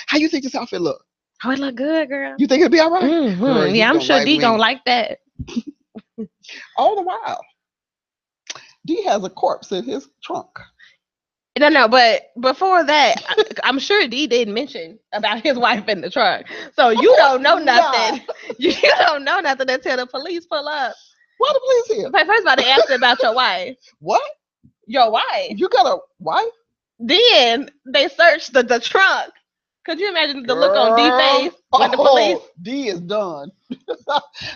How you think this outfit look? Oh, it look good, girl. You think it'll be all right? Mm-hmm. Girl, Yeah, I'm sure D gonna like that. All the while, D has a corpse in his trunk. No, but before that, I'm sure D didn't mention about his wife in the trunk. So you don't know nothing. You don't know nothing until the police pull up. Why the police here? But first of all, they asked about your wife. What? Your wife. You got a wife? Then they searched the trunk. Could you imagine the look on D's face when the police? D is done.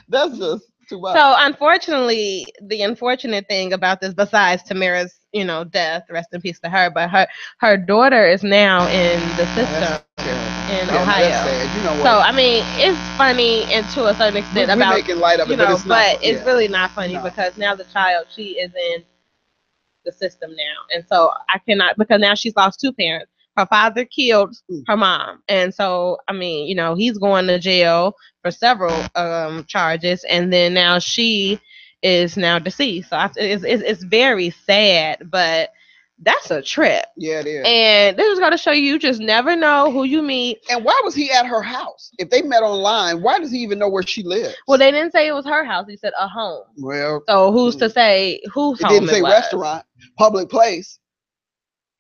That's just too much. So unfortunately, the unfortunate thing about this, besides Tamara's, you know, death, rest in peace to her, but her daughter is now in the system in Ohio. You know what? So I mean, it's funny and to a certain extent we're about making light of it, you know, but it's really not funny because now the child, she is in the system now, and so I cannot, because now she's lost two parents. Her father killed her mom, and so I mean, you know, he's going to jail for several charges, and then now she is now deceased. So it's very sad, but that's a trip. Yeah, it is. And this is going to show you just never know who you meet. And why was he at her house? If they met online, why does he even know where she lives? Well, they didn't say it was her house. He said a home. Well, so who's to say whose home it was? It didn't say restaurant, public place.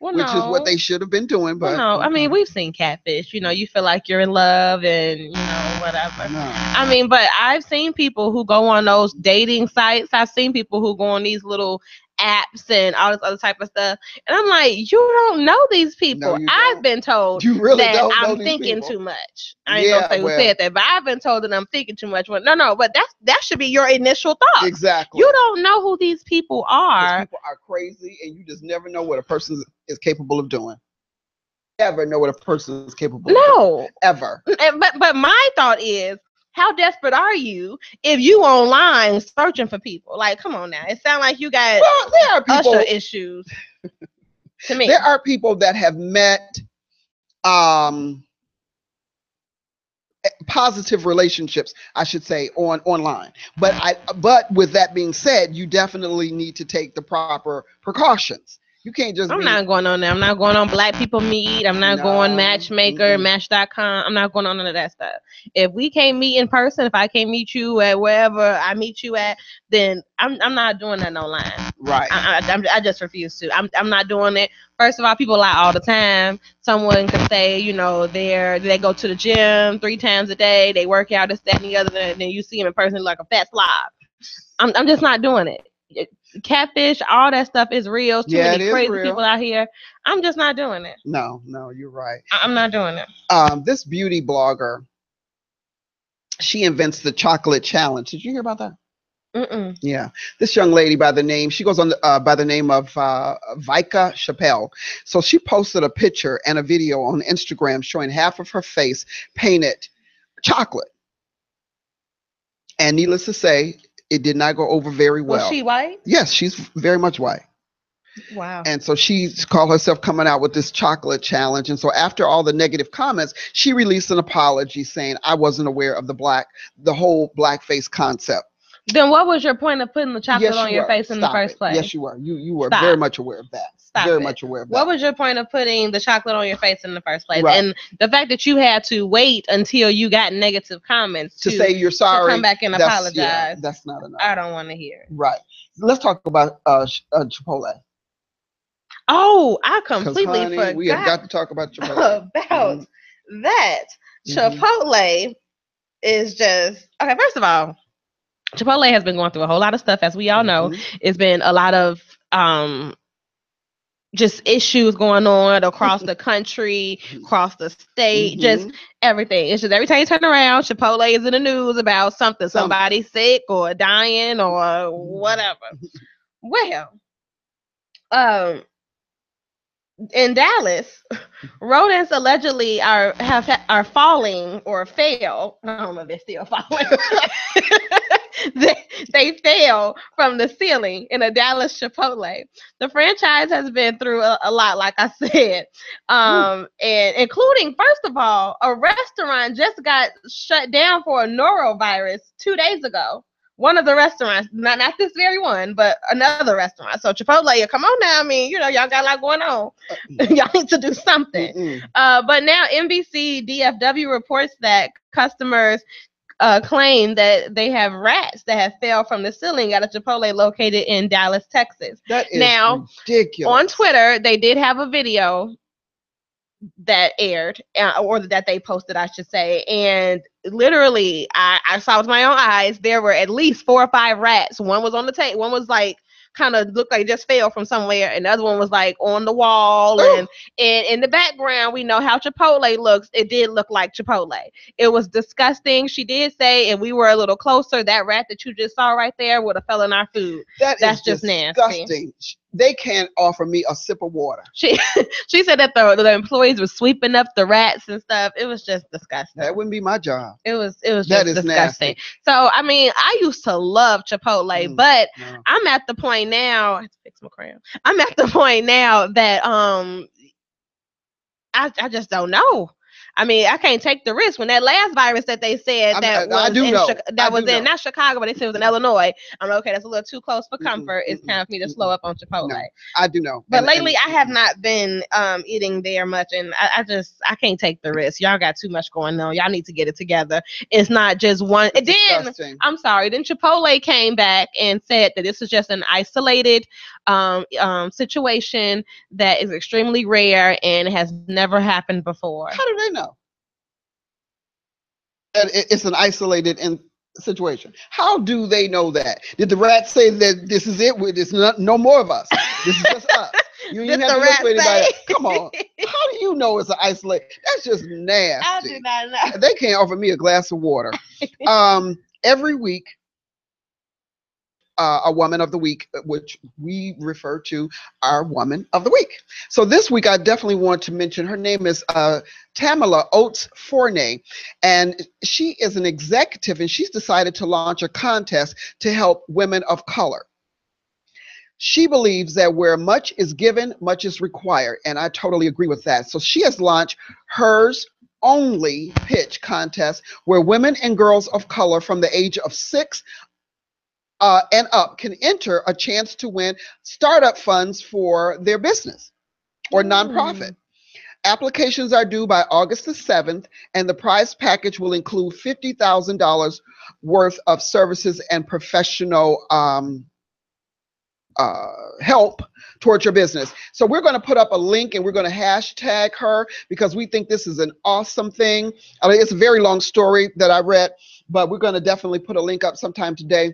Well, which is what they should have been doing. But no, I mean, we've seen catfish. You know, you feel like you're in love and, you know, whatever. No. I mean, but I've seen people who go on those dating sites. I've seen people who go on these little apps and all this other type of stuff. And I'm like, you don't know these people. No, I've been told that I'm thinking too much. I ain't gonna say who said that, but I've been told that I'm thinking too much. No, but that should be your initial thought. Exactly. You don't know who these people are. People are crazy, and you just never know what a person is capable of doing. Never know what a person is capable of doing. Ever. But my thought is, how desperate are you if you online searching for people? Like, come on now. It sounds like you got there are people, usher issues to me. There are people that have met positive relationships, I should say, online. But with that being said, you definitely need to take the proper precautions. You can't just. I'm not going on there. I'm not going on Black People Meet. I'm not going Matchmaker, Match.com. I'm not going on none of that stuff. If we can't meet in person, if I can't meet you at wherever I meet you at, then I'm not doing that online. Right. I just refuse to. I'm not doing it. First of all, people lie all the time. Someone could say, you know, they go to the gym 3 times a day. They work out, this, that, and the other. And then you see them in person like a fat slob. I'm just not doing it. Catfish, all that stuff is real. Too many crazy people out here. I'm just not doing it. No, you're right. I'm not doing it. This beauty blogger, she invents the chocolate challenge. Did you hear about that? Mm-mm. Yeah, this young lady she goes on by the name of Vika Chappelle. So she posted a picture and a video on Instagram showing half of her face painted chocolate. And needless to say, it did not go over very well. Was she white? Yes, she's very much white. Wow. And so she's called herself coming out with this chocolate challenge. And so after all the negative comments, she released an apology saying, I wasn't aware of the whole blackface concept. Then what was your point of putting the chocolate on your face in the first place? Yes, you were. You were very much aware of that. Much aware of that. What was your point of putting the chocolate on your face in the first place? Right. And the fact that you had to wait until you got negative comments to say you're sorry, to come back and apologize. Yeah, that's not enough. I don't want to hear it. Right. Let's talk about Chipotle. Oh, I completely forgot. We have got to talk about Chipotle. About that. Chipotle is just okay. First of all, Chipotle has been going through a whole lot of stuff, as we all know. It's been a lot of just issues going on across the country, across the state, just everything. It's just every time you turn around, Chipotle is in the news about something. Somebody's sick or dying or whatever. Well, in Dallas, rodents allegedly are falling or fail. I don't know if they're still falling. they fell from the ceiling in a Dallas Chipotle. The franchise has been through a lot, like I said, and including, first of all, a restaurant just got shut down for a norovirus 2 days ago. One of the restaurants, not this very one, but another restaurant. So Chipotle, come on now. I mean, y'all got a lot going on. Y'all need to do something. But now NBC DFW reports that customers claim that they have rats that have fell from the ceiling at a Chipotle located in Dallas, Texas. That is now, ridiculous. On Twitter, they did have a video that aired, or that they posted, I should say, and literally, I saw with my own eyes, there were at least 4 or 5 rats. One was on the table, one was like kind of looked like it just fell from somewhere, and the other one was like on the wall. And in the background, we know how Chipotle looks. It did look like Chipotle. It was disgusting. She did say, if we were a little closer, that rat that you just saw right there would have fell in our food. That's just disgusting. Nasty. They can't offer me a sip of water. She said that the employees were sweeping up the rats and stuff. It was just disgusting. That wouldn't be my job. It was just disgusting. Nasty. So I mean, I used to love Chipotle, but I'm at the point now. I have to fix my crayon. I'm at the point now that I just don't know. I mean, I can't take the risk. When that last virus that they said was in not Chicago, but they said it was in Illinois. I'm like, okay, that's a little too close for comfort. It's time for me to slow up on Chipotle. No, I do know. But lately, I have not been eating there much, and I can't take the risk. Y'all got too much going on. Y'all need to get it together. It's not just one. I'm sorry. Then Chipotle came back and said that this is just an isolated situation that is extremely rare and has never happened before. How do they know? It's an isolated situation. How do they know that? Did the rats say that this is it? It's no more of us. This is just us. You didn't have to look for anybody. Come on. How do you know it's an isolated? That's just nasty. I do not know. They can't offer me a glass of water. Every week, a woman of the week, which we refer to our woman of the week. So this week, I definitely want to mention her name is Tamala Oates Forney, and she is an executive, and she's decided to launch a contest to help women of color. She believes that where much is given, much is required, and I totally agree with that. So she has launched hers only pitch contest where women and girls of color from the age of 6 and up can enter a chance to win startup funds for their business or nonprofit. Applications are due by August the 7th, and the prize package will include $50,000 worth of services and professional help towards your business. So we're going to put up a link, and we're going to hashtag her because we think this is an awesome thing. I mean, it's a very long story that I read, but we're going to definitely put a link up sometime today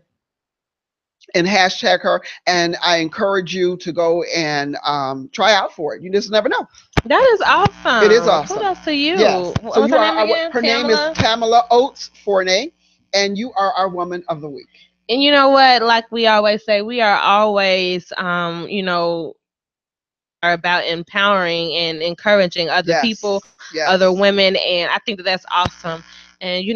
and hashtag her, and I encourage you to go and try out for it. You just never know. That is awesome. It is awesome. Kudos to you. Yes. So her name is Tamala Oates Forney, and you are our woman of the week. And you know what? Like we always say, we are always, are about empowering and encouraging other people, other women, and I think that that's awesome. And you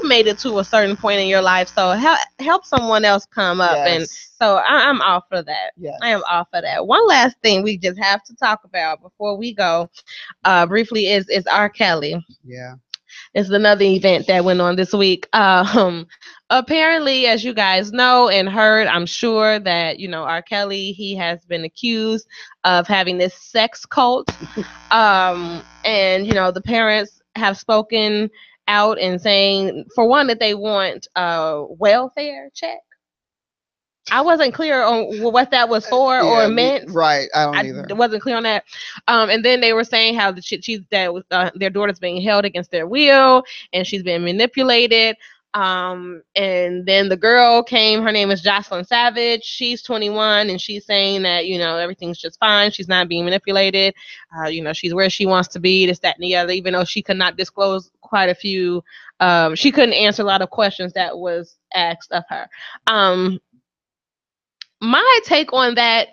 made it to a certain point in your life, so help someone else come up. And so I'm all for that. I am all for that. One last thing we just have to talk about before we go briefly is R. Kelly. It's another event that went on this week. Apparently, as you guys know and heard, I'm sure that R. Kelly, he has been accused of having this sex cult, and the parents have spoken out and saying, for one, that they want a welfare check. I wasn't clear on what that was for or meant. Right, I don't either. I wasn't clear on that. And then they were saying how their daughter's being held against their will and she's being manipulated. And then the girl came. Her name is Jocelyn Savage. She's 21, and she's saying that everything's just fine. She's not being manipulated. She's where she wants to be. This, that, and the other. Even though she could not disclose quite a few, she couldn't answer a lot of questions that was asked of her. My take on that,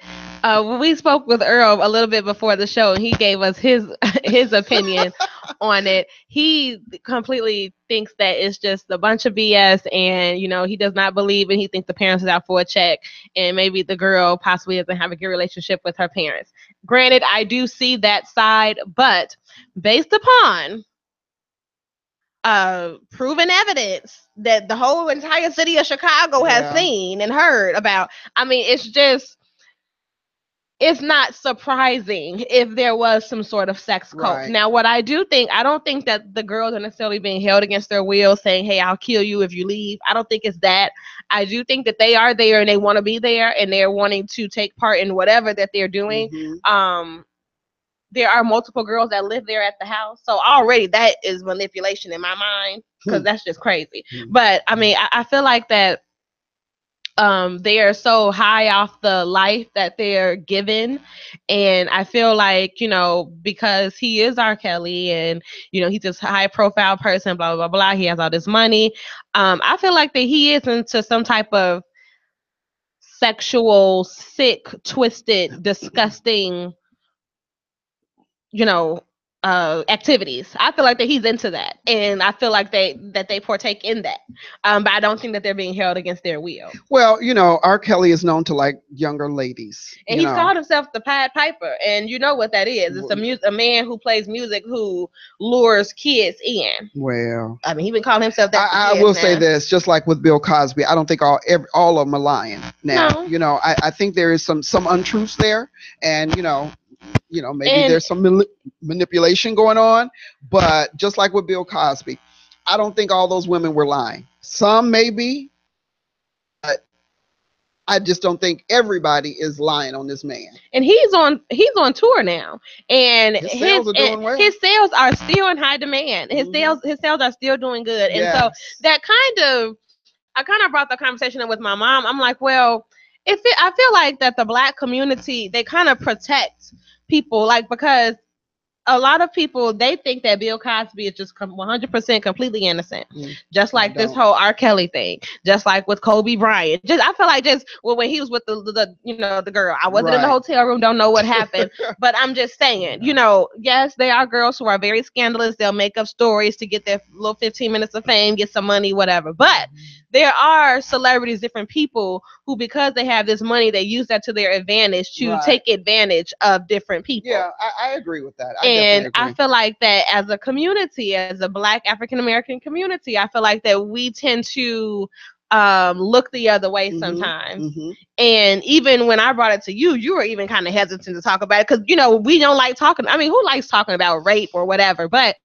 We spoke with Earl a little bit before the show, and he gave us his his opinion on it. He completely thinks that it's just a bunch of BS, and he does not believe, and he thinks the parents is out for a check, and maybe the girl possibly doesn't have a good relationship with her parents. Granted, I do see that side, but based upon proven evidence that the whole entire city of Chicago has seen and heard about, I mean, it's not surprising if there was some sort of sex cult. Right. Now, what I do think, I don't think that the girls are necessarily being held against their will, saying, hey, I'll kill you if you leave. I don't think it's that. I do think that they are there and they want to be there and they're wanting to take part in whatever that they're doing. Mm-hmm. There are multiple girls that live there at the house. So already that is manipulation in my mind, because that's just crazy. But I mean, I feel like that they are so high off the life that they're given. And I feel like, because he is R. Kelly and, he's this high profile person, blah, blah, blah, he has all this money. I feel like that he is into some type of sexual, sick, twisted, disgusting, activities. I feel like that he's into that, and I feel like they partake in that. But I don't think that they're being held against their will. Well, R. Kelly is known to like younger ladies, and he's called himself the Pied Piper, and you know what that is? It's a man who plays music who lures kids in. Well, I mean, he been calling himself that. I will say this, just like with Bill Cosby, I don't think all of them are lying. Now, no. I think there is some untruths there, and maybe there's some manipulation going on, but just like with Bill Cosby, I don't think all those women were lying. Some maybe, but I just don't think everybody is lying on this man. And he's on tour now, and his sales are still in high demand. His sales are still doing good, and so that I kind of brought the conversation in with my mom. I'm like, well, I feel like that the Black community, they kind of protect people, like, because a lot of people, they think that Bill Cosby is just 100% completely innocent, just like this whole R. Kelly thing, just like with Kobe Bryant. I feel like when he was with the girl, I wasn't in the hotel room, don't know what happened, but I'm just saying, yes, there are girls who are very scandalous. They'll make up stories to get their little 15 minutes of fame, get some money, whatever. But there are celebrities, different people who, because they have this money, they use that to their advantage to take advantage of different people. Yeah, I agree with that. And I feel like that as a community, as a Black African American community, I feel like that we tend to look the other way sometimes. And even when I brought it to you, you were even kind of hesitant to talk about it, because we don't like talking. I mean, who likes talking about rape or whatever? But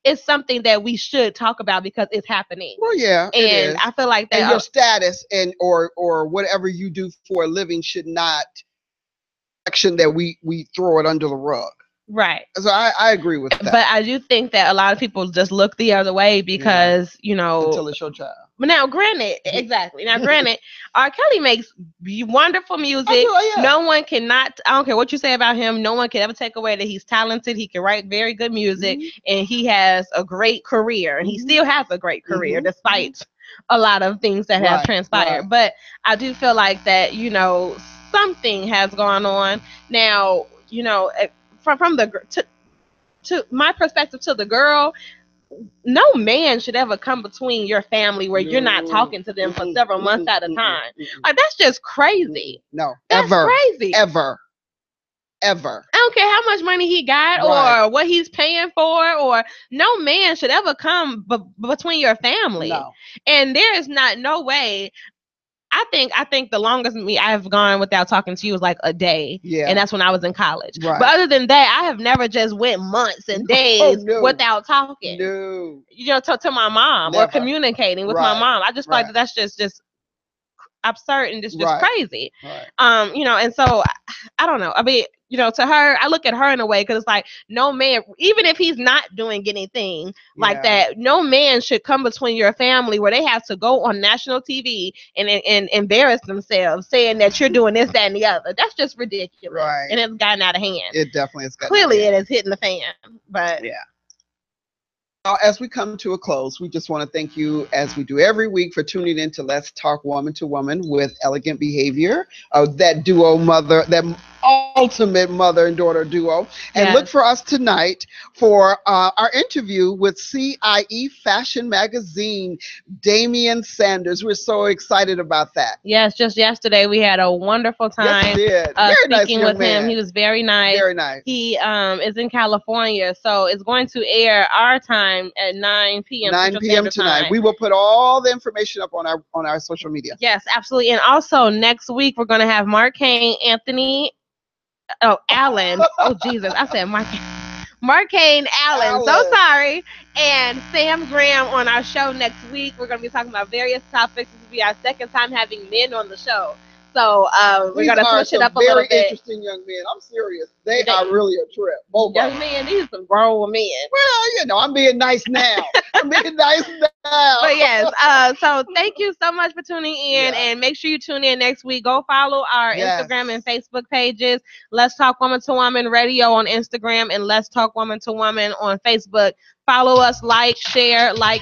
it's something that we should talk about because it's happening. Well, yeah, and I feel like that, and your status and or whatever you do for a living should not action that we throw it under the rug. Right. So I agree with that. But I do think that a lot of people just look the other way because, until it's your child. But now, granted, R. Kelly makes wonderful music. No one I don't care what you say about him, no one can ever take away that he's talented. He can write very good music, and he has a great career, and he still has a great career despite a lot of things that have transpired. Right. But I do feel like that, something has gone on. Now, from to my perspective, to the girl, no man should ever come between your family where you're not talking to them for several months at a time. Like, that's just crazy. No, that's crazy. Ever. I don't care how much money he got or what he's paying for, or no man should ever come between your family. No. And there is no way. I think the longest I've gone without talking to you was like a day. Yeah. And that's when I was in college. Right. But other than that, I have never just went months and days without talking. No. To my mom or communicating with my mom. I just feel like that's just absurd and just crazy. Right. And so I don't know. I mean, to her, I look at her in a way, because it's like, no man, even if he's not doing anything like that, no man should come between your family where they have to go on national TV and embarrass themselves saying that you're doing this, that, and the other. That's just ridiculous. Right. And it's gotten out of hand. It definitely is. Clearly it is hitting the fan. But yeah. As we come to a close, we just want to thank you, as we do every week, for tuning in to Let's Talk Woman to Woman with Elegant Behavior. That duo mother, that ultimate mother and daughter duo. And look Yes. for us tonight for our interview with CIE Fashion Magazine, Damian Sanders. We're so excited about that. Yes, just yesterday we had a wonderful Yes, we time did. Very nice speaking young with him. man. He was very nice. Very nice. He is in California, so it's going to air our time at 9 p.m. 9 Central p.m. Standard tonight. Time. We will put all the information up on our social media. Yes, absolutely. And also next week we're going to have Mark Kane, Anthony, Allen. Oh Jesus, I said Mark. Mark Kane, Allen. So Allen. sorry. And Sam Graham on our show next week. We're going to be talking about various topics. This will be our second time having men on the show. So we're These going to are switch it some up a little very bit. interesting young men. I'm serious. They are really a trip. Both of Young them. men, these are grown men. Well, I'm being nice now. I'm being nice now. But yes, so thank you so much for tuning in, and make sure you tune in next week. Go follow our Instagram and Facebook pages. Let's Talk Woman to Woman Radio on Instagram, and Let's Talk Woman to Woman on Facebook. Follow us, like, share, and like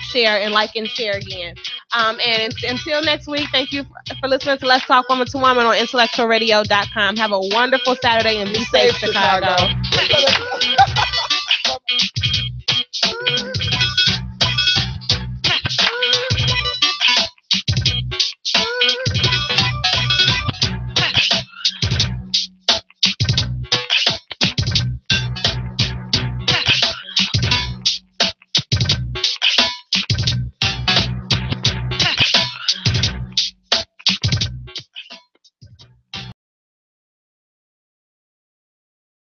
and share again. And until next week, thank you for listening to Let's Talk Woman to Woman on IntellectualRadio.com. Have a wonderful Saturday and be safe, Chicago.